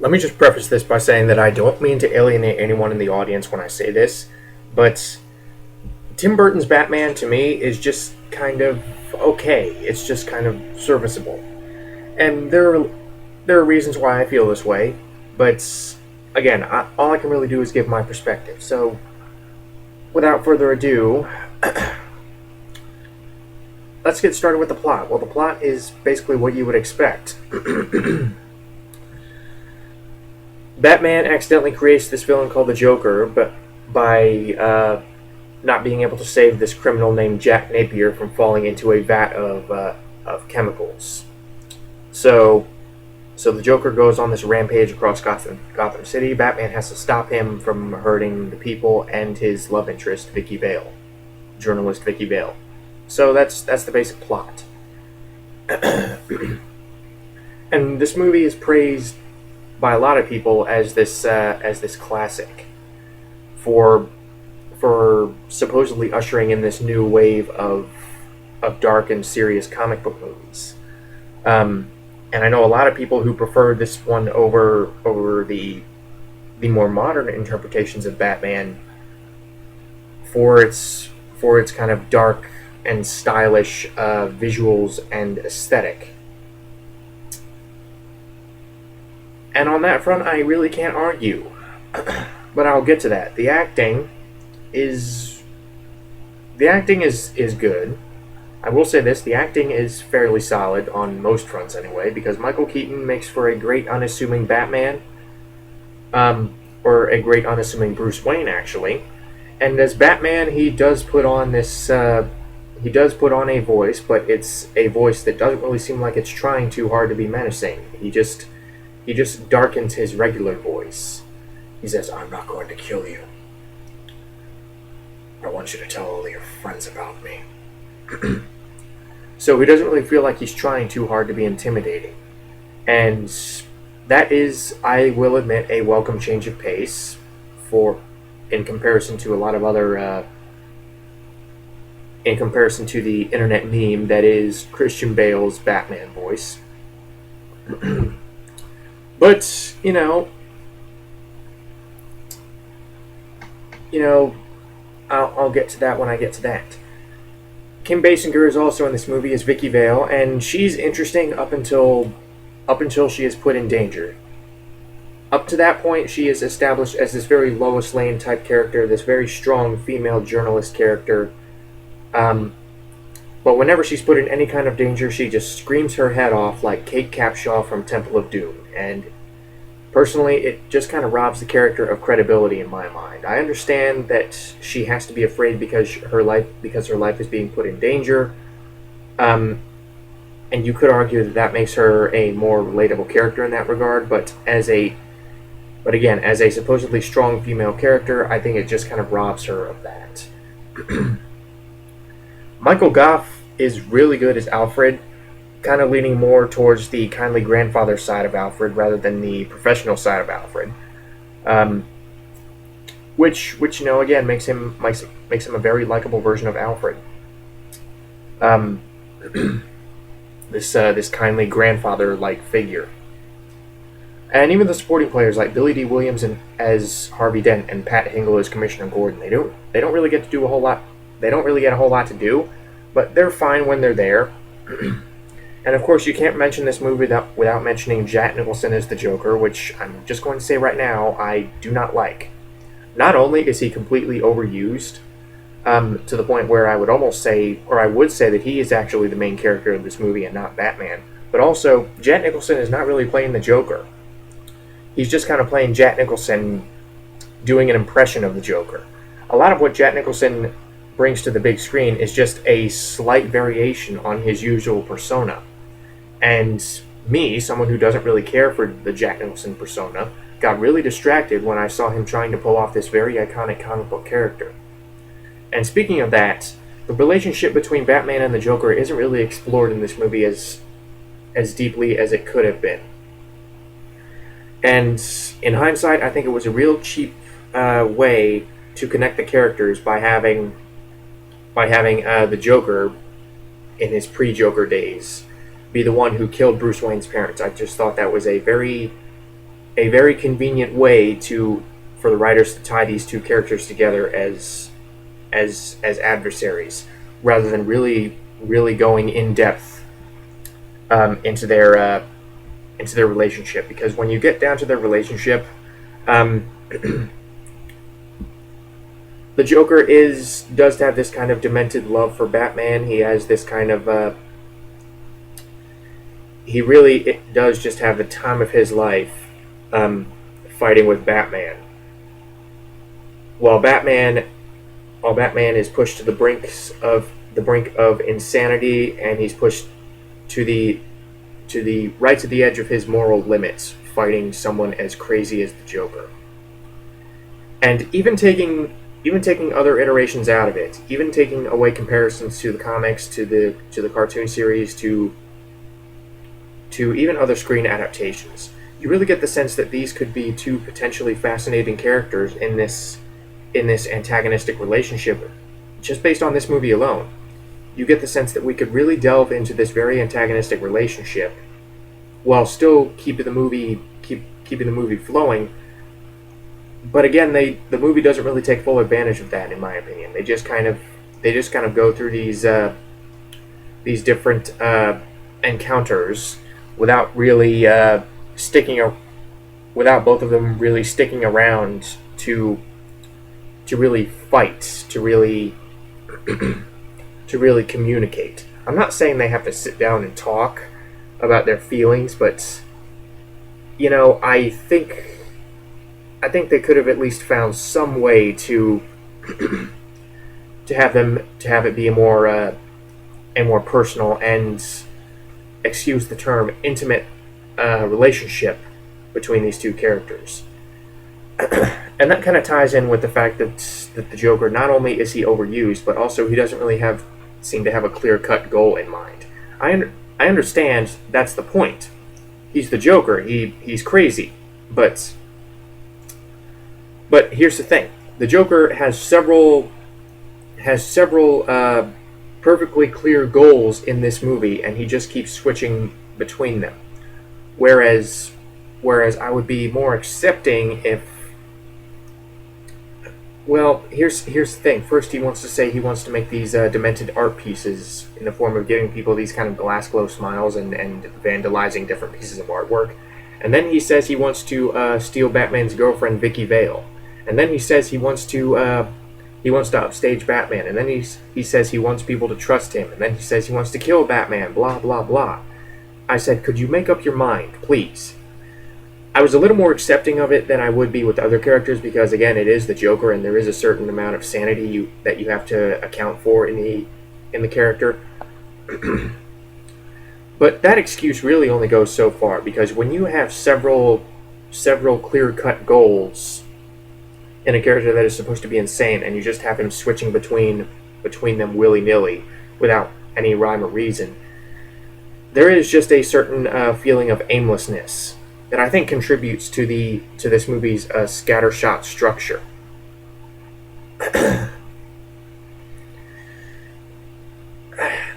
Let me just preface this by saying that I don't mean to alienate anyone in the audience when I say this, but Tim Burton's Batman to me is just kind of okay. It's just kind of serviceable. And there are reasons why I feel this way, but again, all I can really do is give my perspective. So, without further ado, let's get started with the plot. Well, the plot is basically what you would expect. Batman accidentally creates this villain called the Joker, but by not being able to save this criminal named Jack Napier from falling into a vat of chemicals. So the Joker goes on this rampage across Gotham City. Batman has to stop him from hurting the people and his love interest, Vicky Vale, journalist Vicky Vale. So that's the basic plot. And this movie is praised by a lot of people as this classic for supposedly ushering in this new wave of dark and serious comic book movies. And I know a lot of people who prefer this one over the more modern interpretations of Batman for its kind of dark and stylish visuals and aesthetic. And on that front, I really can't argue. But I'll get to that. The acting is good. I will say this, the acting is fairly solid on most fronts anyway, because Michael Keaton makes for a great unassuming Batman, or a great unassuming Bruce Wayne, actually. And as Batman, he does put on a voice, but it's a voice that doesn't really seem like it's trying too hard to be menacing. He just darkens his regular voice. He says, "I'm not going to kill you. I want you to tell all your friends about me." So he doesn't really feel like he's trying too hard to be intimidating. And that is, I will admit, a welcome change of pace in comparison to a lot of other in comparison to the internet meme that is Christian Bale's Batman voice. But, I'll get to that when I get to that. Kim Basinger is also in this movie as Vicky Vale, and she's interesting up until she is put in danger. Up to that point, she is established as this very Lois Lane type character, this very strong female journalist character. But whenever she's put in any kind of danger, she just screams her head off like Kate Capshaw from Temple of Doom. And personally, it just kind of robs the character of credibility in my mind. I understand that she has to be afraid because her life is being put in danger. And you could argue that makes her a more relatable character in that regard, but again, as a supposedly strong female character, I think it just kind of robs her of that. Michael Goff is really good as Alfred, kind of leaning more towards the kindly grandfather side of Alfred rather than the professional side of Alfred, which again makes him a very likable version of Alfred. This kindly grandfather-like figure, and even the supporting players like Billy D. Williams as Harvey Dent and Pat Hingle as Commissioner Gordon, they don't really get to do a whole lot. They don't really get a whole lot to do, but they're fine when they're there. And of course, you can't mention this movie without mentioning Jack Nicholson as the Joker, which I'm just going to say right now, I do not like. Not only is he completely overused, to the point where I would say that he is actually the main character of this movie and not Batman, but also, Jack Nicholson is not really playing the Joker. He's just kind of playing Jack Nicholson doing an impression of the Joker. A lot of what Jack Nicholson brings to the big screen is just a slight variation on his usual persona. And me, someone who doesn't really care for the Jack Nicholson persona, got really distracted when I saw him trying to pull off this very iconic comic book character. And speaking of that, the relationship between Batman and the Joker isn't really explored in this movie as deeply as it could have been. And in hindsight, I think it was a real cheap way to connect the characters by having the Joker in his pre-Joker days be the one who killed Bruce Wayne's parents. I just thought that was a very a very convenient way for the writers to tie these two characters together as adversaries, rather than really going in depth into their relationship. Because when you get down to their relationship, the Joker does have this kind of demented love for Batman. He has this kind of he really does just have the time of his life fighting with Batman. While Batman is pushed to the brink of insanity, and he's pushed right to the edge of his moral limits, fighting someone as crazy as the Joker. And even taking other iterations out of it, even taking away comparisons to the comics, to the cartoon series, to even other screen adaptations, you really get the sense that these could be two potentially fascinating characters in this antagonistic relationship. Just based on this movie alone, you get the sense that we could really delve into this very antagonistic relationship while still keeping the movie flowing. But again, the movie doesn't really take full advantage of that, in my opinion. They just kind of go through these different encounters without really without both of them really sticking around to really fight, to really communicate. I'm not saying they have to sit down and talk about their feelings, but I think they could have at least found some way to have it be a more personal and, excuse the term, intimate relationship between these two characters. And that kind of ties in with the fact that the Joker, not only is he overused, but also he doesn't really seem to have a clear-cut goal in mind. I understand that's the point. He's the Joker. He's crazy, but here's the thing: the Joker has several perfectly clear goals in this movie, and he just keeps switching between them. Whereas I would be more accepting if. Well, here's the thing. First, he wants to make these demented art pieces in the form of giving people these kind of glass glow smiles and vandalizing different pieces of artwork. And then he says he wants to steal Batman's girlfriend, Vicky Vale. And then he says he wants to upstage Batman. And then he says he wants people to trust him. And then he says he wants to kill Batman. Blah blah blah. I said, could you make up your mind, please? I was a little more accepting of it than I would be with other characters, because again, it is the Joker, and there is a certain amount of sanity that you have to account for in the character. But that excuse really only goes so far, because when you have several clear-cut goals in a character that is supposed to be insane, and you just have him switching between them willy-nilly without any rhyme or reason, there is just a certain feeling of aimlessness that I think contributes to this movie's scattershot structure.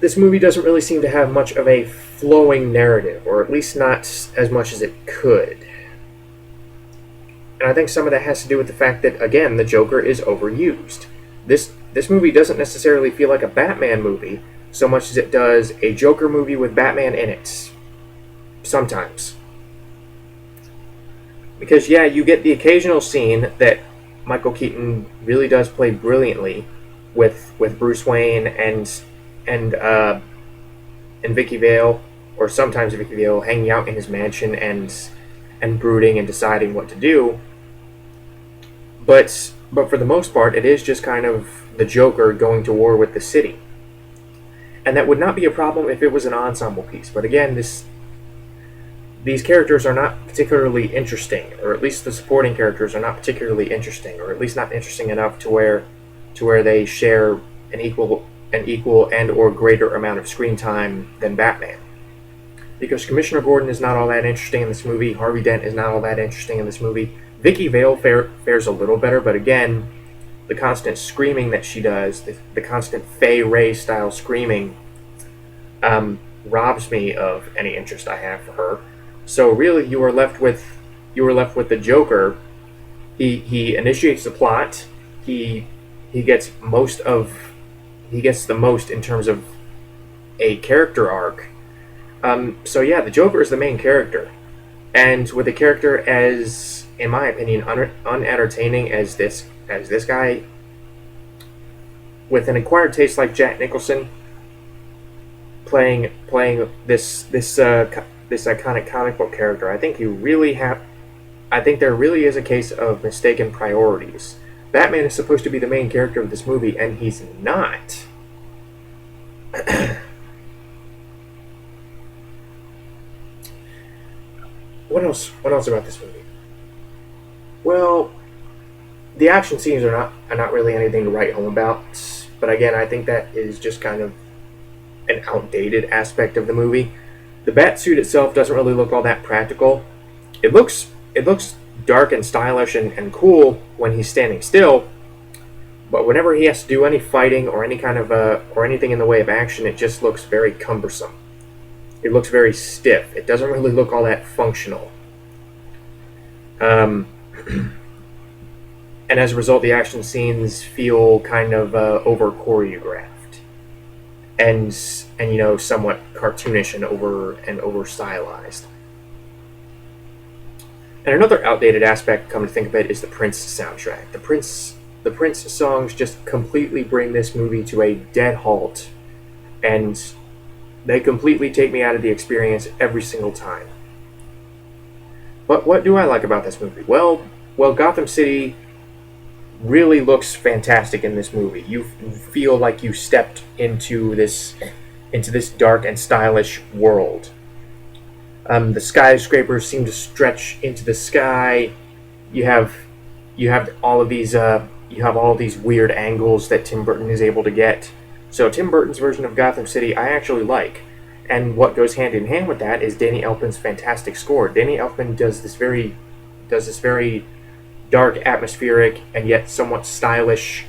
This movie doesn't really seem to have much of a flowing narrative, or at least not as much as it could. And I think some of that has to do with the fact that, again, the Joker is overused. This movie doesn't necessarily feel like a Batman movie so much as it does a Joker movie with Batman in it. Sometimes. Because, yeah, you get the occasional scene that Michael Keaton really does play brilliantly with Bruce Wayne and Vicky Vale, or sometimes Vicky Vale, hanging out in his mansion and brooding and deciding what to do. But for the most part, it is just kind of the Joker going to war with the city. And that would not be a problem if it was an ensemble piece. But again, these characters are not particularly interesting, or at least the supporting characters are not particularly interesting, or at least not interesting enough to where they share an equal and or greater amount of screen time than Batman. Because Commissioner Gordon is not all that interesting in this movie. Harvey Dent is not all that interesting in this movie. Vicky Vale fares a little better, but again, the constant screaming that she does, the constant Fay Ray style screaming, robs me of any interest I have for her. So really, you are left with were left with the Joker. He initiates the plot. He gets the most in terms of a character arc. So yeah, the Joker is the main character, and with a character as, in my opinion, unentertaining as this guy, with an acquired taste like Jack Nicholson playing this iconic comic book character, I think there really is a case of mistaken priorities. Batman is supposed to be the main character of this movie, and he's not. What else about this movie? Well, the action scenes are not really anything to write home about. But again, I think that is just kind of an outdated aspect of the movie. The bat suit itself doesn't really look all that practical. It looks dark and stylish and cool when he's standing still, but whenever he has to do any fighting or any kind of or anything in the way of action, it just looks very cumbersome. It looks very stiff. It doesn't really look all that functional. And as a result, the action scenes feel kind of over choreographed, and somewhat cartoonish and over stylized. And another outdated aspect, come to think of it, is the Prince soundtrack. The Prince songs just completely bring this movie to a dead halt, and they completely take me out of the experience every single time. But what do I like about this movie? Well, Gotham City really looks fantastic in this movie. You feel like you stepped into this dark and stylish world. The skyscrapers seem to stretch into the sky. You have all of these weird angles that Tim Burton is able to get. So Tim Burton's version of Gotham City I actually like. And what goes hand in hand with that is Danny Elfman's fantastic score. Danny Elfman does this very dark, atmospheric, and yet somewhat stylish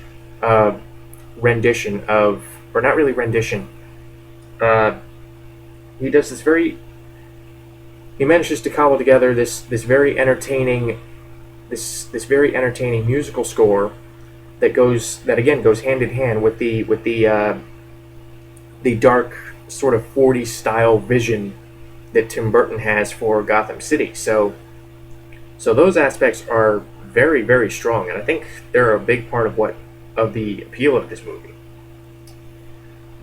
rendition of, or not really rendition. He does this very. He manages to cobble together this very entertaining musical score that again goes hand in hand with the dark sort of 40s style vision that Tim Burton has for Gotham City. So those aspects are very, very strong, and I think they're a big part of the appeal of this movie.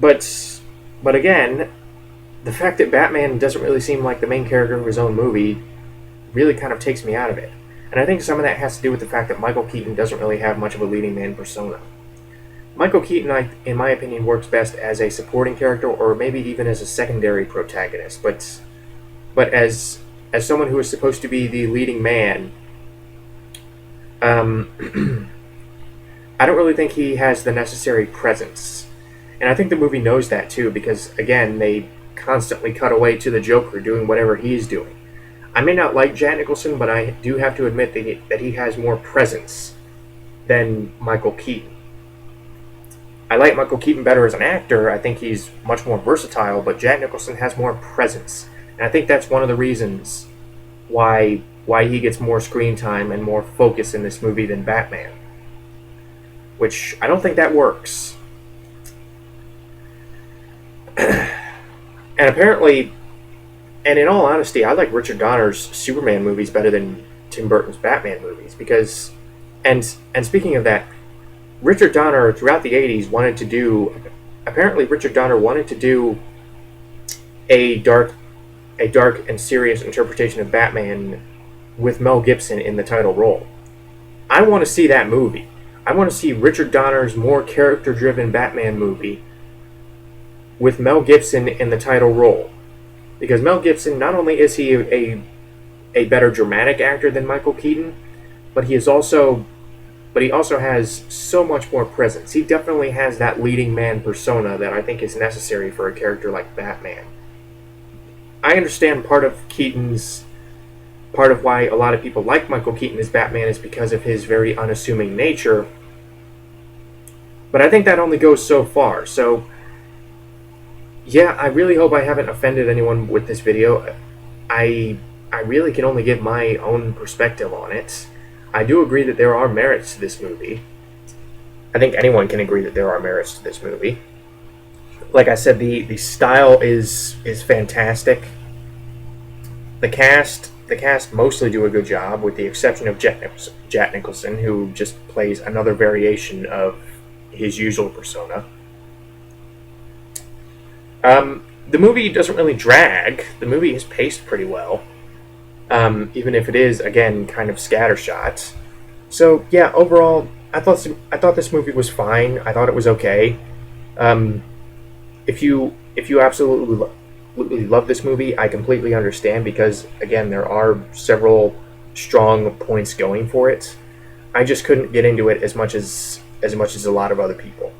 But again, the fact that Batman doesn't really seem like the main character of his own movie really kind of takes me out of it. And I think some of that has to do with the fact that Michael Keaton doesn't really have much of a leading man persona. Michael Keaton, in my opinion, works best as a supporting character, or maybe even as a secondary protagonist. But as someone who is supposed to be the leading man, I don't really think he has the necessary presence. And I think the movie knows that too, because again, they constantly cut away to the Joker doing whatever he's doing. I may not like Jack Nicholson, but I do have to admit that he has more presence than Michael Keaton. I like Michael Keaton better as an actor. I think he's much more versatile, but Jack Nicholson has more presence. And I think that's one of the reasons why he gets more screen time and more focus in this movie than Batman. Which, I don't think that works. And apparently, and in all honesty, I like Richard Donner's Superman movies better than Tim Burton's Batman movies, because, and speaking of that, Richard Donner throughout the 80s wanted to do a dark and serious interpretation of Batman with Mel Gibson in the title role. I want to see that movie. I want to see Richard Donner's more character-driven Batman movie with Mel Gibson in the title role. Because Mel Gibson, not only is he a better dramatic actor than Michael Keaton, but he also has so much more presence. He definitely has that leading man persona that I think is necessary for a character like Batman. I understand part of why a lot of people like Michael Keaton as Batman is because of his very unassuming nature, but I think that only goes so far. So yeah, I really hope I haven't offended anyone with this video. I I really can only give my own perspective on it. I do agree that there are merits to this movie. I think anyone can agree that there are merits to this movie. Like I said, the style is fantastic. The cast mostly do a good job, with the exception of Jack Nicholson, who just plays another variation of his usual persona. The movie doesn't really drag. The movie is paced pretty well, even if it is, again, kind of scattershot. So yeah, overall, I thought this movie was fine. I thought it was okay. Um, if you absolutely love this movie, I completely understand, because again, there are several strong points going for it. I just couldn't get into it as much as a lot of other people.